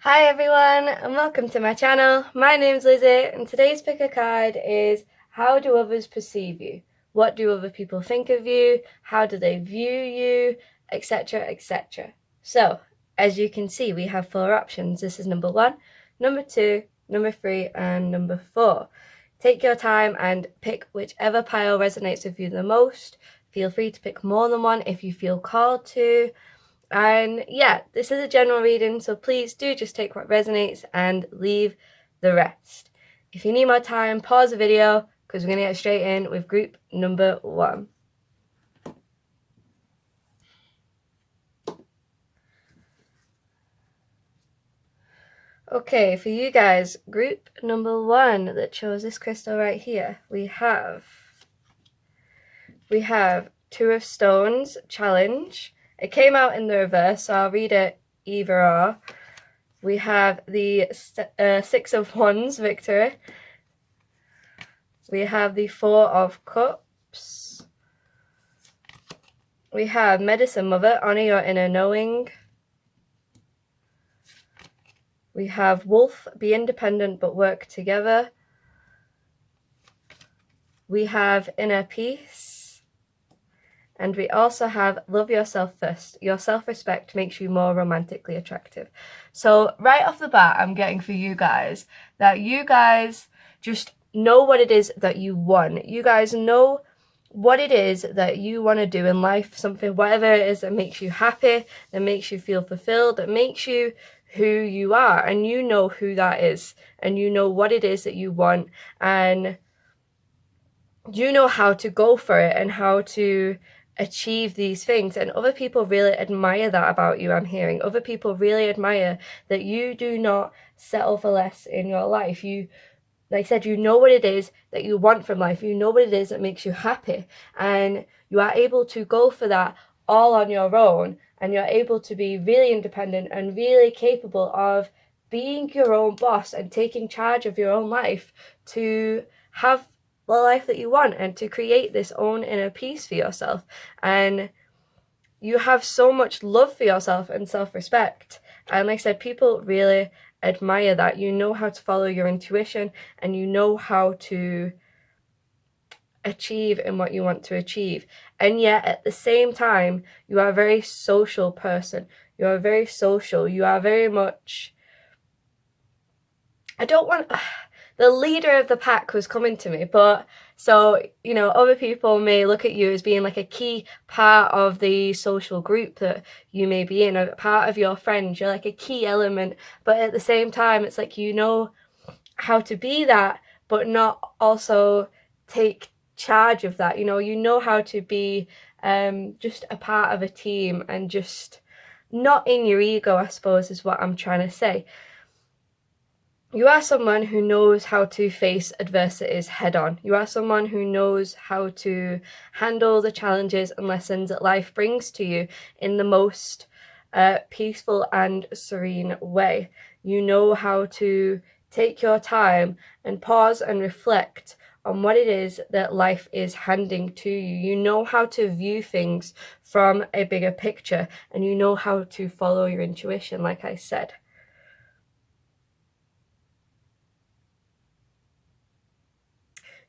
Hi everyone and welcome to my channel. My name's Lizzie and today's pick a card is how do others perceive you? What do other people think of you? How do they view you? Etc, etc. So as you can see we have 4 options. This is number 1, number 2, number 3 and number 4. Take your time and pick whichever pile resonates with you the most. Feel free to pick more than one if you feel called to. And yeah, this is a general reading, so please do just take what resonates and leave the rest. If you need more time, pause the video because we're going to get straight in with group number 1. Okay, for you guys, group number 1 that chose this crystal right here, we have Two of Stones, Challenge. It came out in the reverse, so I'll read it either or. We have the 6 of Wands, Victory. We have the 4 of Cups. We have Medicine Mother, Honor Your Inner Knowing. We have Wolf, Be Independent but Work Together. We have Inner Peace. And we also have Love Yourself First. Your self-respect makes you more romantically attractive. So right off the bat, I'm getting for you guys that you guys just know what it is that you want. You guys know what it is that you want to do in life, something, whatever it is that makes you happy, that makes you feel fulfilled, that makes you who you are. And you know who that is. And you know what it is that you want. And you know how to go for it and how to achieve these things, and other people really admire that about you. I'm hearing other people really admire that you do not settle for less in your life. You, like I said, you know what it is that you want from life. You know what it is that makes you happy, and you are able to go for that all on your own, and you're able to be really independent and really capable of being your own boss and taking charge of your own life to have the life that you want and to create this own inner peace for yourself. And you have so much love for yourself and self-respect. And like I said, people really admire that. You know how to follow your intuition and you know how to achieve in what you want to achieve. And yet at the same time, you are a very social person. You are very social. You are very much... the leader of the pack was coming to me, but so, you know, other people may look at you as being like a key part of the social group that you may be in, a part of your friends. You're like a key element, but at the same time, it's like you know how to be that, but not also take charge of that. You know how to be just a part of a team and just not in your ego, I suppose, is what I'm trying to say. You are someone who knows how to face adversities head on. You are someone who knows how to handle the challenges and lessons that life brings to you in the most peaceful and serene way. You know how to take your time and pause and reflect on what it is that life is handing to you. You know how to view things from a bigger picture, and you know how to follow your intuition, like I said.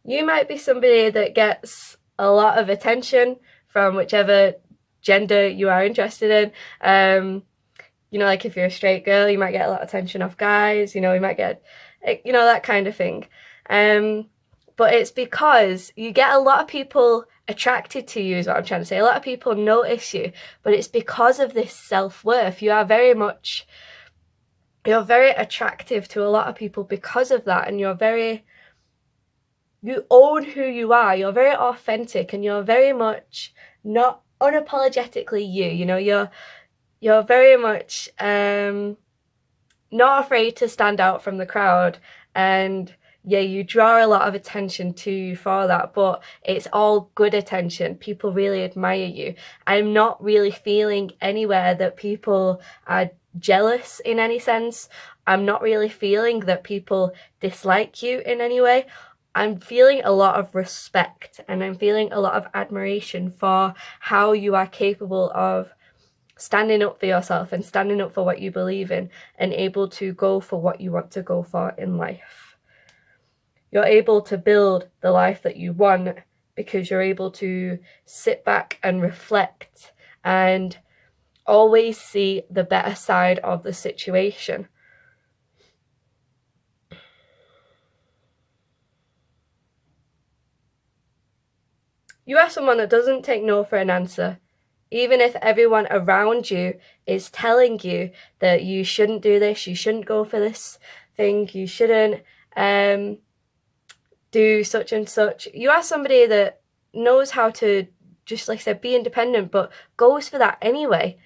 You might be somebody that gets a lot of attention from whichever gender you are interested in. You know, like if you're a straight girl, you might get a lot of attention off guys, you know, you might get, you know, that kind of thing. But it's because you get a lot of people attracted to you, is what I'm trying to say. A lot of people notice you, but it's because of this self-worth. You are very attractive to a lot of people because of that, and you own who you are. You're very authentic, and you're very much not unapologetically you. You know, you're very much not afraid to stand out from the crowd, and yeah, you draw a lot of attention to you for that, but it's all good attention. People really admire you. I'm not really feeling anywhere that people are jealous in any sense. I'm not really feeling that people dislike you in any way. I'm feeling a lot of respect, and I'm feeling a lot of admiration for how you are capable of standing up for yourself and standing up for what you believe in, and able to go for what you want to go for in life. You're able to build the life that you want because you're able to sit back and reflect and always see the better side of the situation. You are someone that doesn't take no for an answer. Even if everyone around you is telling you that you shouldn't do this, you shouldn't go for this thing, you shouldn't do such and such, you are somebody that knows how to, just like I said, be independent, but goes for that anyway.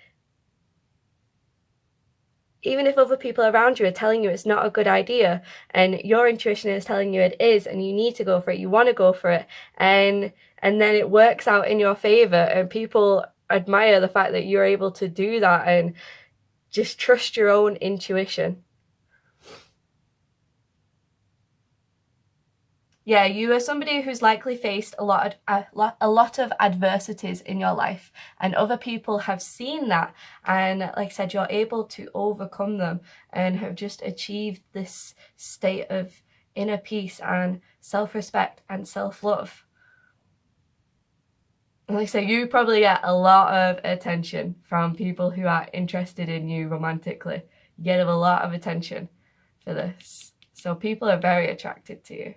Even if other people around you are telling you it's not a good idea, and your intuition is telling you it is, and you need to go for it, you want to go for it, and then it works out in your favor, and people admire the fact that you're able to do that and just trust your own intuition. Yeah, you are somebody who's likely faced a lot of adversities in your life, and other people have seen that, and like I said, you're able to overcome them and have just achieved this state of inner peace and self-respect and self-love. Like I say, you probably get a lot of attention from people who are interested in you romantically. You get a lot of attention for this. So people are very attracted to you.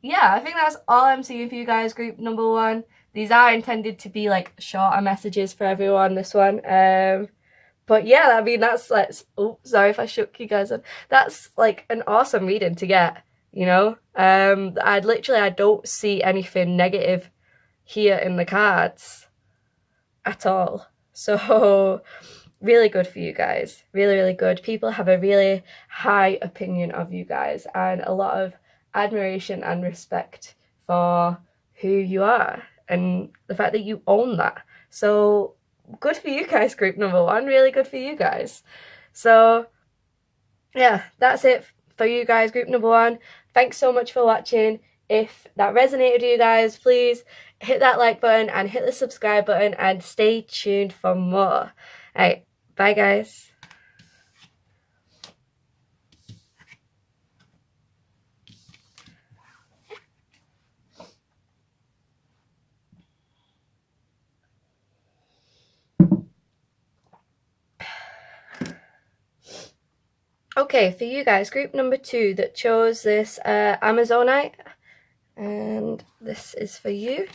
Yeah, I think that's all I'm seeing for you guys, group number 1. These are intended to be like shorter messages for everyone, this one. But yeah, I mean, that's like, oh, sorry if I shook you guys up. That's like an awesome reading to get, you know? I don't see anything negative here in the cards at all. So really good for you guys. Really, really good. People have a really high opinion of you guys and a lot of admiration and respect for who you are and the fact that you own that. So good for you guys, group number 1. Really good for you guys. So yeah, that's it for you guys, group number 1. Thanks so much for watching. If that resonated with you guys, please hit that like button and hit the subscribe button and stay tuned for more. Alright, bye guys. Okay, for you guys, group number 2 that chose this Amazonite, and this is for you.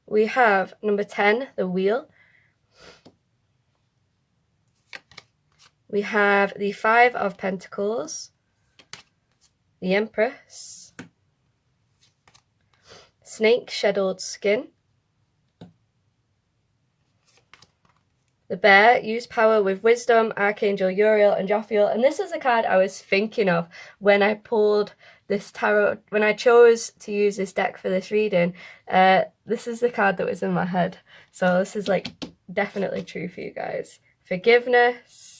We have number 10, the Wheel. We have the 5 of Pentacles, the Empress, Snake, Shadowed Skin, the Bear, use power with wisdom, Archangel Uriel and Jophiel. And this is a card I was thinking of when I pulled this tarot, when I chose to use this deck for this reading. This is the card that was in my head. So this is like definitely true for you guys. Forgiveness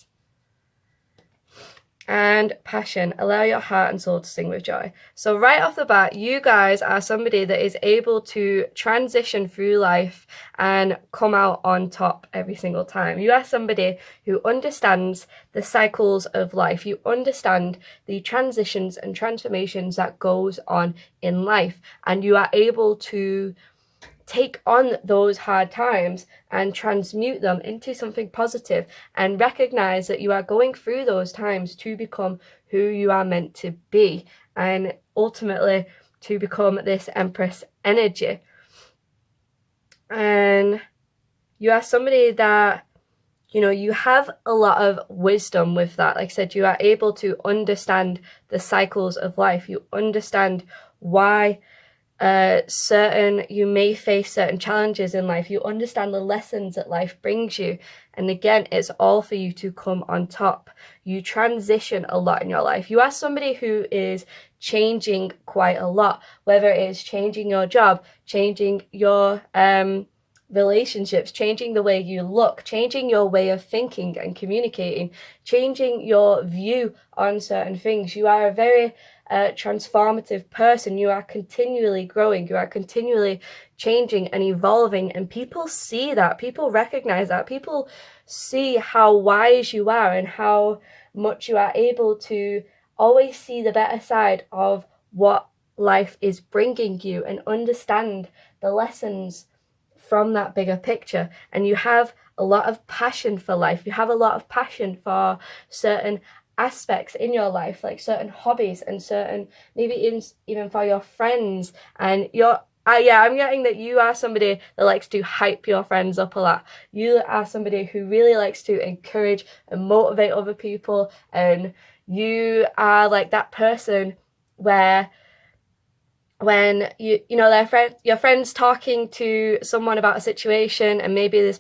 and passion. Allow your heart and soul to sing with joy. So right off the bat, you guys are somebody that is able to transition through life and come out on top every single time. You are somebody who understands the cycles of life. You understand the transitions and transformations that goes on in life, and you are able to take on those hard times and transmute them into something positive and recognize that you are going through those times to become who you are meant to be and ultimately to become this Empress energy. And you are somebody that, you know, you have a lot of wisdom with that. Like I said, you are able to understand the cycles of life. You understand why you may face certain challenges in life. You understand the lessons that life brings you, and again, it's all for you to come on top. You transition a lot in your life. You are somebody who is changing quite a lot, whether it is changing your job, changing your relationships, changing the way you look, changing your way of thinking and communicating, changing your view on certain things. You are a very transformative person. You are continually growing. You are continually changing and evolving, and people see that. People recognize that. People see how wise you are and how much you are able to always see the better side of what life is bringing you and understand the lessons from that bigger picture. And you have a lot of passion for life. You have a lot of passion for certain aspects in your life, like certain hobbies and certain, maybe even for your friends. And I'm getting that you are somebody that likes to hype your friends up a lot. You are somebody who really likes to encourage and motivate other people, and you are like that person where when your friend's talking to someone about a situation, and maybe this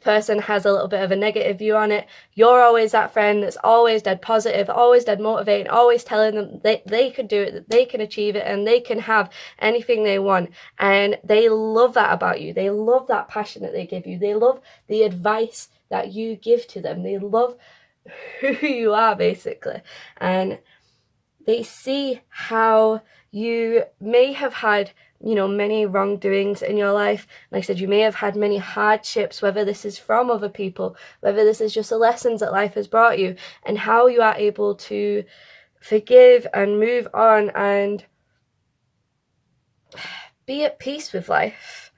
person has a little bit of a negative view on it, you're always that friend that's always dead positive, always dead motivating, always telling them they can do it, that they can achieve it, and they can have anything they want. And they love that about you. They love that passion that they give you. They love the advice that you give to them. They love who you are, basically. And they see how you may have had, many wrongdoings in your life. Like I said, you may have had many hardships, whether this is from other people, whether this is just the lessons that life has brought you, and how you are able to forgive and move on and be at peace with life.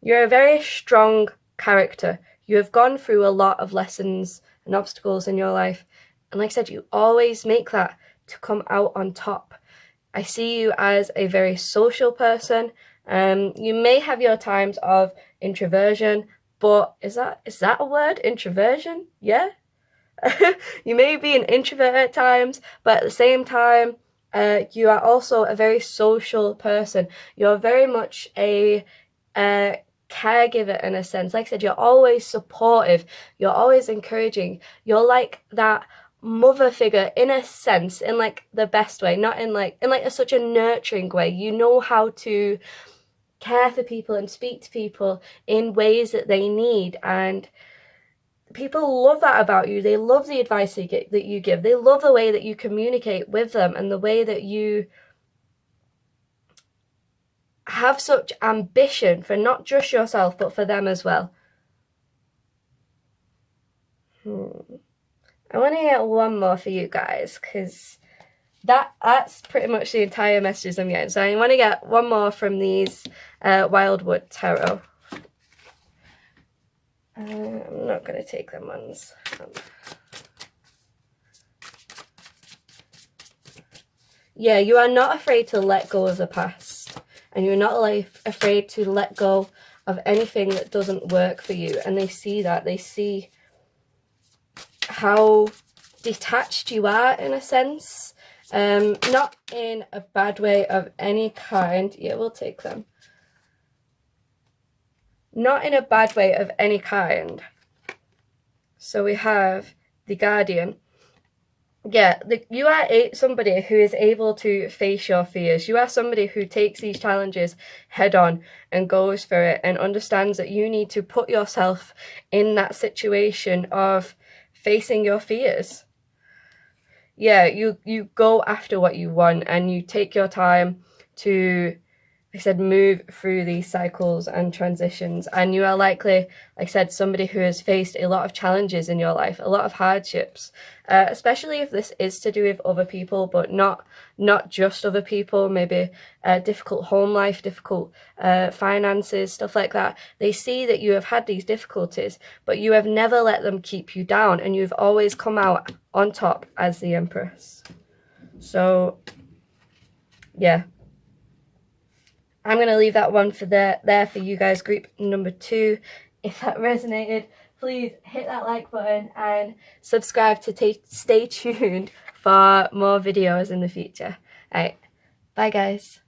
You're a very strong character. You have gone through a lot of lessons and obstacles in your life. And like I said, you always make that to come out on top. I see you as a very social person. You may have your times of introversion, but is that a word? Introversion? Yeah. You may be an introvert at times, but at the same time, you are also a very social person. You're very much a caregiver in a sense. Like I said, you're always supportive. You're always encouraging. You're like that mother figure in a sense, in like the best way, not in like such a nurturing way. You know how to care for people and speak to people in ways that they need, and people love that about you. They love the advice that you give. They love the way that you communicate with them and the way that you have such ambition for not just yourself but for them as well. I want to get one more for you guys, because that's pretty much the entire messages I'm getting. So I want to get one more from these Wildwood Tarot. I'm not going to take them ones. Yeah, you are not afraid to let go of the past. And you're not afraid to let go of anything that doesn't work for you. And they see that. They see how detached you are in a sense. Not in a bad way of any kind. Yeah, we'll take them. Not in a bad way of any kind. So we have the Guardian. Yeah, you are somebody who is able to face your fears. You are somebody who takes these challenges head on and goes for it and understands that you need to put yourself in that situation of facing your fears. Yeah, you go after what you want, and you take your time to, like I said, move through these cycles and transitions. And you are likely, like I said, somebody who has faced a lot of challenges in your life, a lot of hardships, especially if this is to do with other people, but not just other people, maybe difficult home life, difficult finances, stuff like that. They see that you have had these difficulties, but you have never let them keep you down, and you've always come out on top as the Empress. So, yeah. I'm going to leave that one for there for you guys, group number 2. If that resonated, please hit that like button and subscribe to stay tuned for more videos in the future. Alright, bye guys.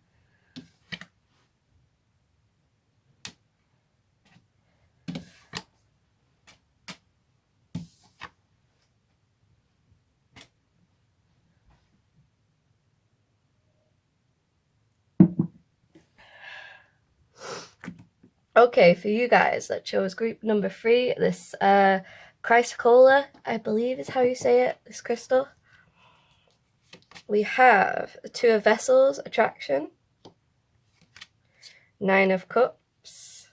Okay, for you guys that chose group number 3, this chrysocolla, I believe is how you say it, this crystal. We have the Two of Vessels, attraction, Nine of Cups,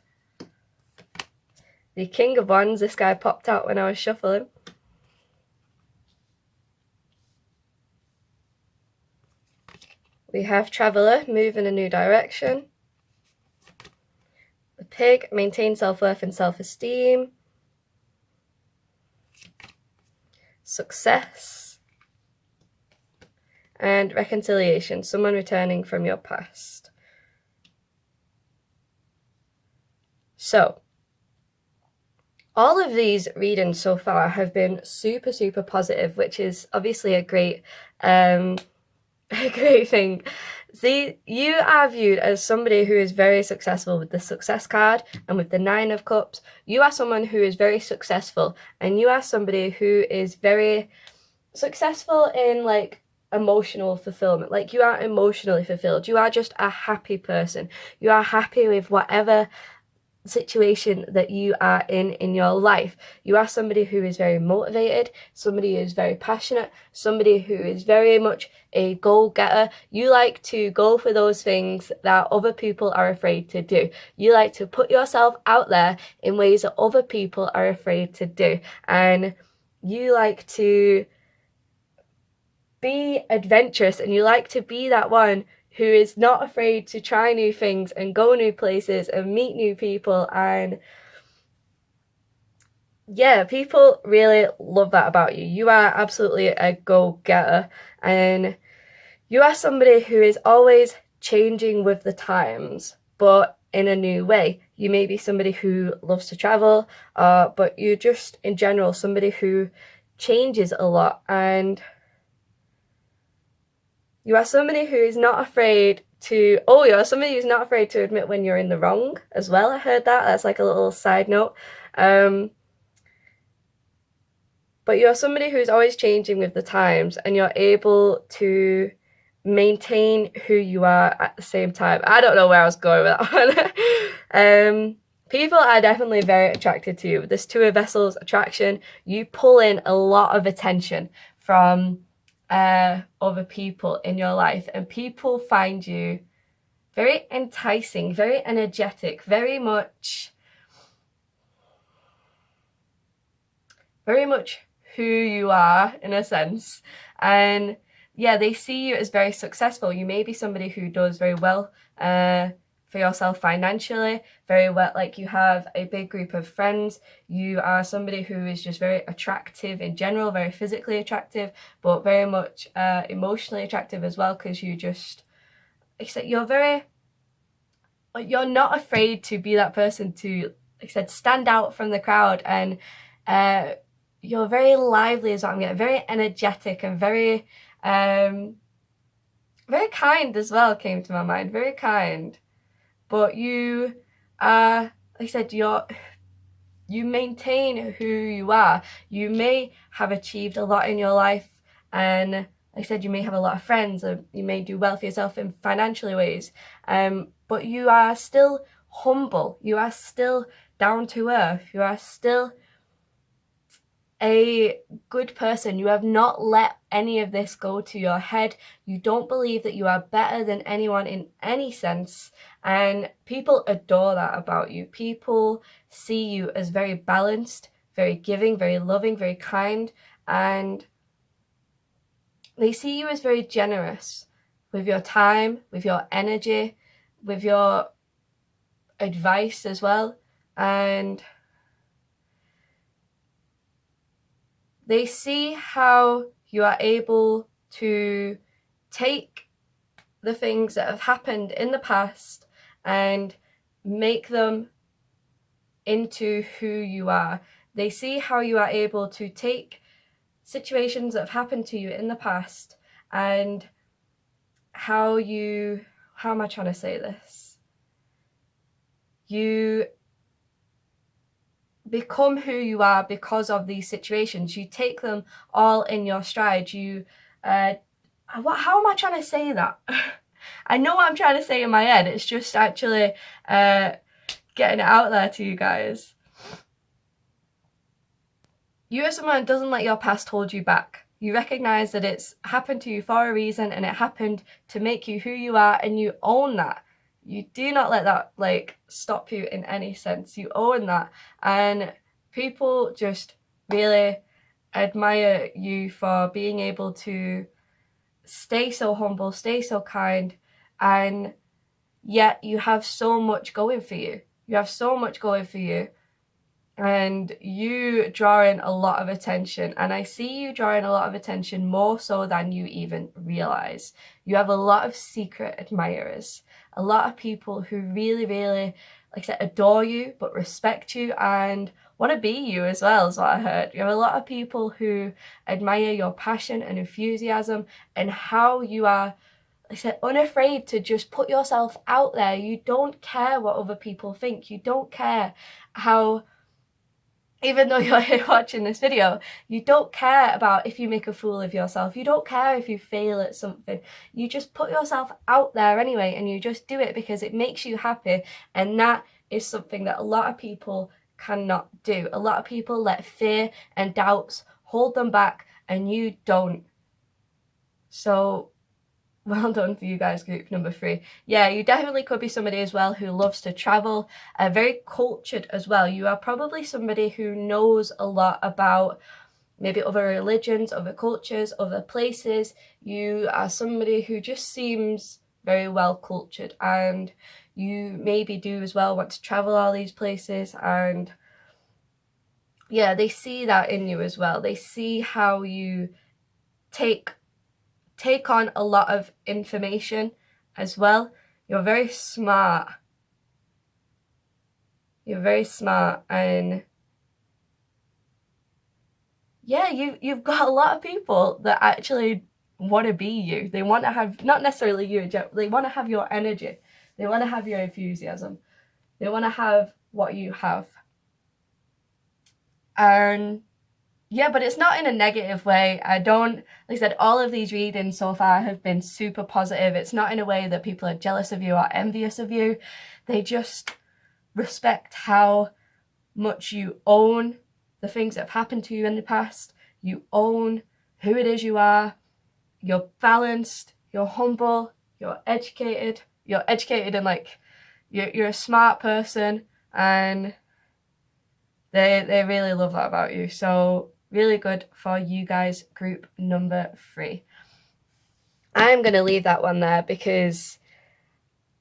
the King of Wands. This guy popped out when I was shuffling. We have Traveller, move in a new direction. The Pig, maintain self-worth and self-esteem. Success. And reconciliation, someone returning from your past. So, all of these readings so far have been super, super positive, which is obviously a great thing. See, you are viewed as somebody who is very successful with the Success card and with the Nine of Cups. You are someone who is very successful, and you are somebody who is very successful in like emotional fulfillment. Like, you are emotionally fulfilled. You are just a happy person. You are happy with whatever situation that you are in your life. You are somebody who is very motivated, somebody who is very passionate, somebody who is very much a goal-getter. You like to go for those things that other people are afraid to do. You like to put yourself out there in ways that other people are afraid to do. And you like to be adventurous, and you like to be that one who is not afraid to try new things and go new places and meet new people. And yeah, people really love that about you. You are absolutely a go-getter, and you are somebody who is always changing with the times, but in a new way. You may be somebody who loves to travel, but you're just in general somebody who changes a lot, and you are somebody who is not afraid to, you're somebody who's not afraid to admit when you're in the wrong as well. I heard that. That's like a little side note. But you're somebody who's always changing with the times, and you're able to maintain who you are at the same time. I don't know where I was going with that one. People are definitely very attracted to you. This Two of Vessels attraction, you pull in a lot of attention from other people in your life, and people find you very enticing, very energetic, very much who you are in a sense. And yeah, they see you as very successful. You may be somebody who does very well for yourself financially, very well, like you have a big group of friends. You are somebody who is just very attractive in general, very physically attractive, but very much emotionally attractive as well, because you just, you're not afraid to be that person to, like I said, stand out from the crowd. And you're very lively is what I'm getting, very energetic, and very kind as well came to my mind, very kind. But you are, like I said, you maintain who you are. You may have achieved a lot in your life, and like I said, you may have a lot of friends, or you may do well for yourself in financially ways, but you are still humble. You are still down to earth. You are still a good person. You have not let any of this go to your head. You don't believe that you are better than anyone in any sense, and people adore that about you. People see you as very balanced, very giving, very loving, very kind, and they see you as very generous with your time, with your energy, with your advice as well. And they see how you are able to take the things that have happened in the past and make them into who you are. They see how you are able to take situations that have happened to you in the past and how am I trying to say this? You become who you are because of these situations. You take them all in your stride. How am I trying to say that? I know what I'm trying to say in my head. It's just actually getting it out there to you guys. You are someone that doesn't let your past hold you back. You recognize that it's happened to you for a reason and it happened to make you who you are, and you own that. You do not let that like stop you in any sense. You own that, and people just really admire you for being able to stay so humble, stay so kind, and yet you have so much going for you. You have so much going for you, and you draw in a lot of attention, and I see you drawing a lot of attention more so than you even realize. You have a lot of secret admirers, a lot of people who really, really, like I said, adore you but respect you and want to be you as well, is what I heard. You have a lot of people who admire your passion and enthusiasm and how you are, like I said, unafraid to just put yourself out there. You don't care what other people think. You don't care how, even though you're here watching this video, you don't care about if you make a fool of yourself. You don't care if you fail at something. You just put yourself out there anyway, and you just do it because it makes you happy. And that is something that a lot of people cannot do. A lot of people let fear and doubts hold them back, and you don't. So well done for you guys, group number 3. Yeah, you definitely could be somebody as well who loves to travel, very cultured as well. You are probably somebody who knows a lot about maybe other religions, other cultures, other places. You are somebody who just seems very well cultured, and you maybe do as well want to travel all these places, and yeah, they see that in you as well. They see how you take on a lot of information as well. You're very smart. You're very smart, and yeah, you've got a lot of people that actually want to be you. They want to have, not necessarily you, they want to have your energy. They want to have your enthusiasm. They want to have what you have. And yeah, but it's not in a negative way. I don't, like I said, all of these readings so far have been super positive. It's not in a way that people are jealous of you or envious of you. They just respect how much you own the things that have happened to you in the past. You own who it is you are. You're balanced, you're humble, you're educated. You're educated and like, you're a smart person, and they really love that about you. So really good for you guys, group number 3. I'm going to leave that one there because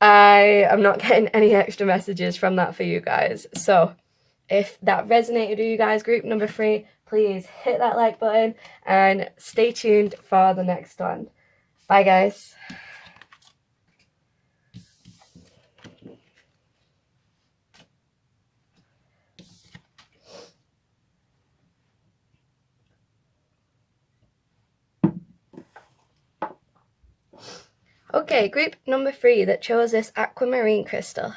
I am not getting any extra messages from that for you guys. So if that resonated with you guys, group number 3, please hit that like button and stay tuned for the next one. Bye guys. Okay, group number 3 that chose this aquamarine crystal.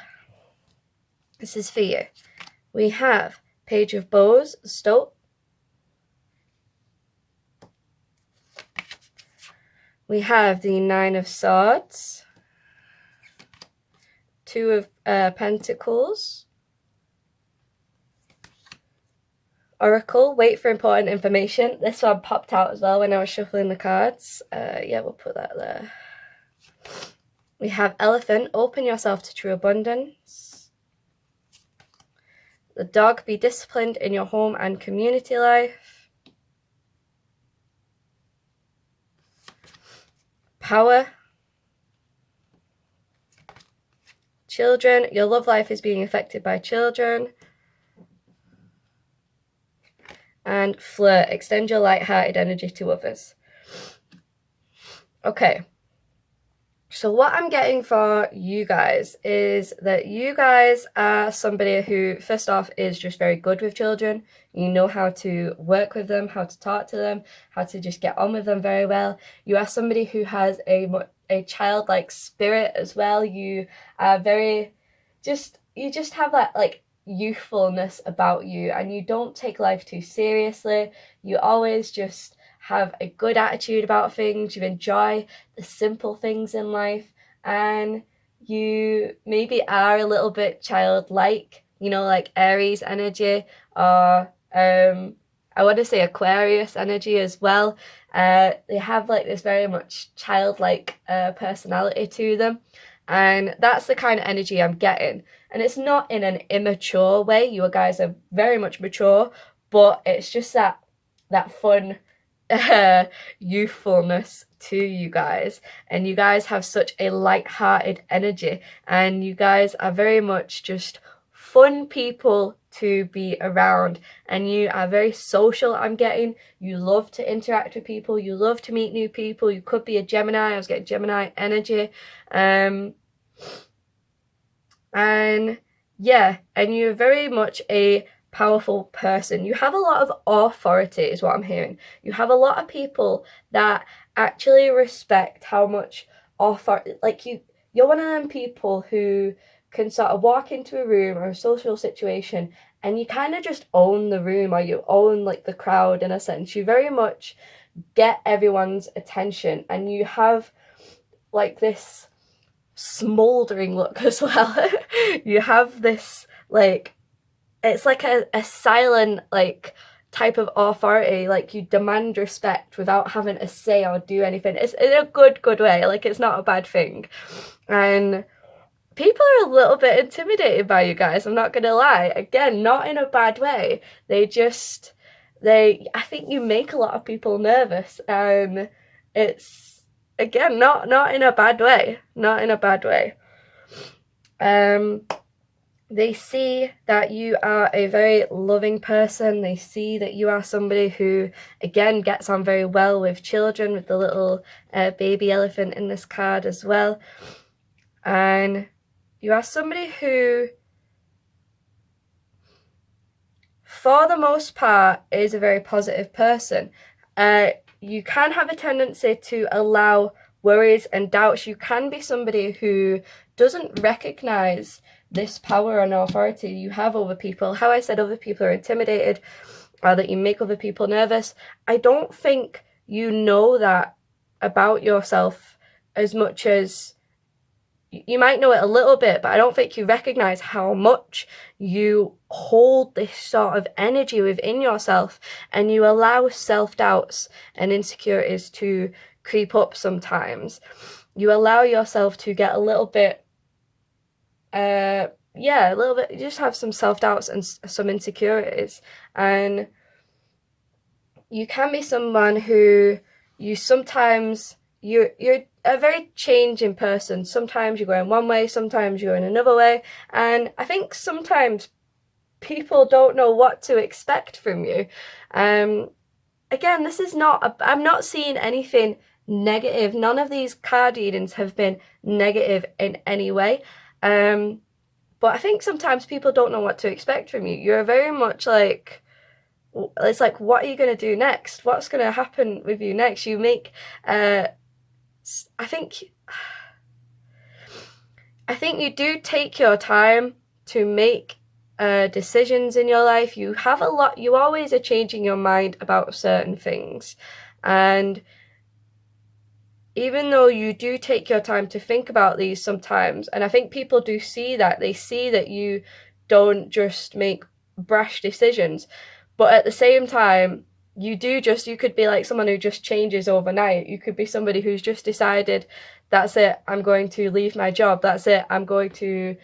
This is for you. We have Page of Bows, Stoat. We have the 9 of Swords. 2 of Pentacles. Oracle, wait for important information. This one popped out as well when I was shuffling the cards. Yeah, we'll put that there. We have Elephant, open yourself to true abundance. The Dog, be disciplined in your home and community life. Power. Children, your love life is being affected by children. And Flirt, extend your light-hearted energy to others. Okay. So what I'm getting for you guys is that you guys are somebody who, first off, is just very good with children. You know how to work with them, how to talk to them, how to just get on with them very well. You are somebody who has a childlike spirit as well. You are very, you just have that like youthfulness about you, and you don't take life too seriously. You always just have a good attitude about things. You enjoy the simple things in life, and you maybe are a little bit childlike, you know, like Aries energy, or I want to say Aquarius energy as well. They have like this very much childlike personality to them, and that's the kind of energy I'm getting. And it's not in an immature way. You guys are very much mature, but it's just that fun youthfulness to you guys, and you guys have such a light-hearted energy, and you guys are very much just fun people to be around, and you are very social. I'm getting you love to interact with people, you love to meet new people. You could be a Gemini. I was getting Gemini energy, and yeah, and you're very much a powerful person. You have a lot of authority is what I'm hearing. You have a lot of people that actually respect how much authority, like you're one of them people who can sort of walk into a room or a social situation and you kind of just own the room, or you own like the crowd in a sense. You very much get everyone's attention, and you have like this smoldering look as well. You have this like, it's like a silent like type of authority. Like you demand respect without having to say or do anything. It's in a good way. Like it's not a bad thing, and people are a little bit intimidated by you guys. I'm not gonna lie. Again, not in a bad way. I think you make a lot of people nervous, and it's again not in a bad way. Not in a bad way. They see that you are a very loving person. They see that you are somebody who, again, gets on very well with children, with the little baby elephant in this card as well. And you are somebody who, for the most part, is a very positive person. You can have a tendency to allow worries and doubts. You can be somebody who doesn't recognize this power and authority you have over people. How I said other people are intimidated, or that you make other people nervous. I don't think you know that about yourself as much as you might know it a little bit, but I don't think you recognize how much you hold this sort of energy within yourself, and you allow self-doubts and insecurities to creep up sometimes. You allow yourself to get a little bit you just have some self-doubts and some insecurities, and you can be someone who you're a very changing person. Sometimes you go in one way, sometimes you're in another way, and I think sometimes people don't know what to expect from you. Again, this is I'm not seeing anything negative. None of these card readings have been negative in any way. But I think sometimes people don't know what to expect from you. You're very much like, it's like, what are you going to do next? What's going to happen with you next? You make, I think you do take your time to make decisions in your life. You always are changing your mind about certain things. And even though you do take your time to think about these sometimes, and I think people do see that, they see that you don't just make brash decisions, but at the same time, you could be like someone who just changes overnight. You could be somebody who's just decided, that's it, I'm going to leave my job, that's it, I'm going to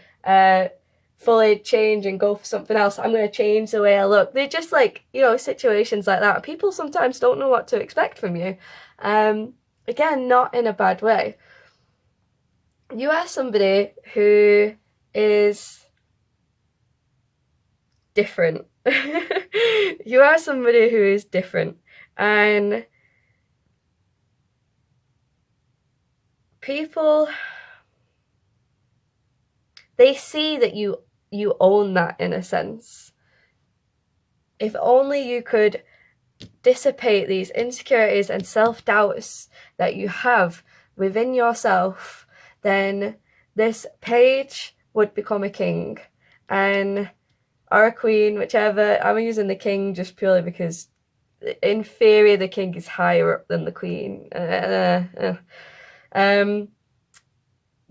fully change and go for something else, I'm going to change the way I look. They're just like, situations like that. People sometimes don't know what to expect from you. Again, not in a bad way. You are somebody who is different. You are somebody who is different. And people, they see that you own that in a sense. If only you could dissipate these insecurities and self-doubts that you have within yourself, then this page would become a king, or a queen, whichever. I'm using the king just purely because in theory the king is higher up than the queen.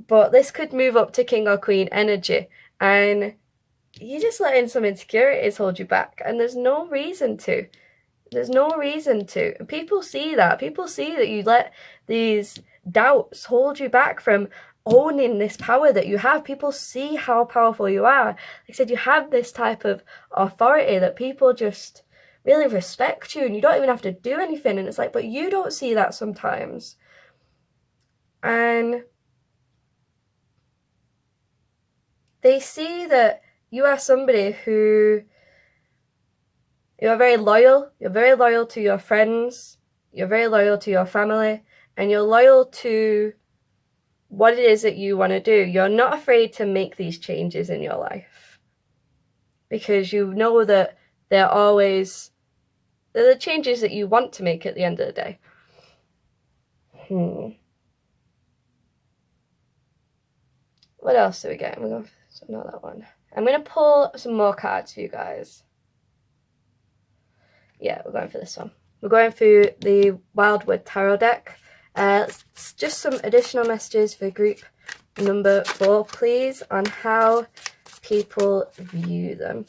But this could move up to king or queen energy, and you're just letting some insecurities hold you back, and there's no reason to. There's no reason to. People see that. People see that you let these doubts hold you back from owning this power that you have. People see how powerful you are. Like I said, you have this type of authority that people just really respect you, and you don't even have to do anything. And it's like, but you don't see that sometimes. And they see that you are somebody who, you're very loyal to your friends, you're very loyal to your family, and you're loyal to what it is that you want to do. You're not afraid to make these changes in your life because you know that they're the changes that you want to make at the end of the day. What else do we get? We're going for not that one. I'm going to pull some more cards for you guys. Yeah, we're going for this one. We're going through the Wildwood Tarot deck. Just some additional messages for group number 4, please, on how people view them.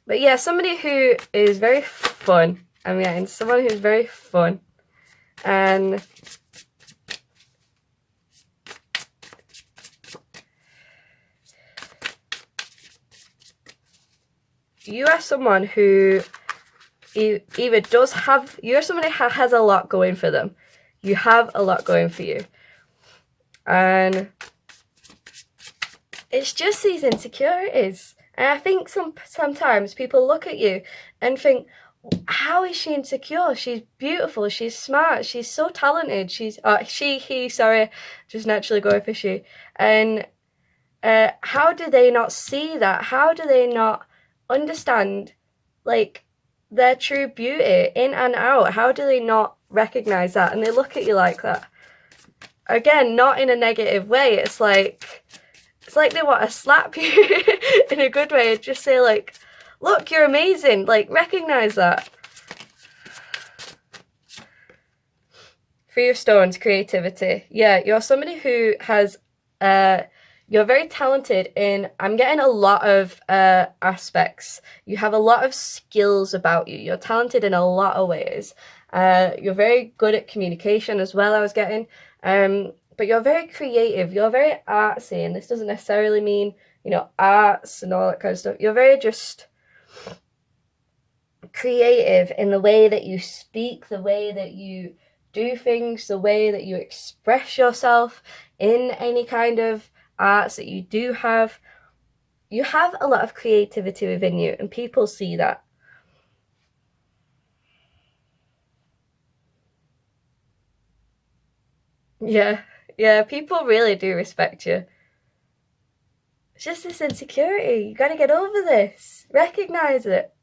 But yeah, somebody who is very fun. I'm getting someone who's very fun. And you are someone who either does have, you're somebody who has a lot going for them. You have a lot going for you. And it's just these insecurities. And I think sometimes people look at you and think, how is she insecure? She's beautiful, she's smart, she's so talented, she's, just naturally going for she. And how do they not see that? How do they not understand, like, their true beauty in and out? How do they not recognize that? And they look at you like that. Again, not in a negative way. It's like they want to slap you in a good way and just say, like, look, you're amazing. Like, recognize that. Three of Stones, creativity. Yeah, you're somebody who has, you're very talented in, I'm getting a lot of aspects. You have a lot of skills about you. You're talented in a lot of ways. You're very good at communication as well, I was getting. But you're very creative. You're very artsy. And this doesn't necessarily mean, you know, arts and all that kind of stuff. You're very just creative in the way that you speak, the way that you do things, the way that you express yourself in any kind of arts that you do have. You have a lot of creativity within you, and people see that. Yeah, people really do respect you. It's just this insecurity. You gotta get over this. Recognize it.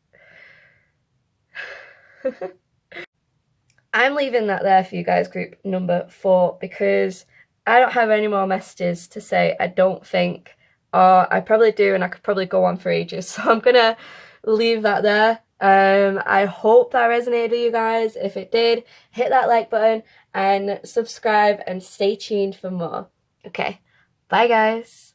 I'm leaving that there for you guys, group number 4, because I don't have any more messages to say, I don't think. Or I probably do, and I could probably go on for ages. So I'm gonna leave that there. I hope that resonated with you guys. If it did, hit that like button and subscribe and stay tuned for more. Okay, bye guys.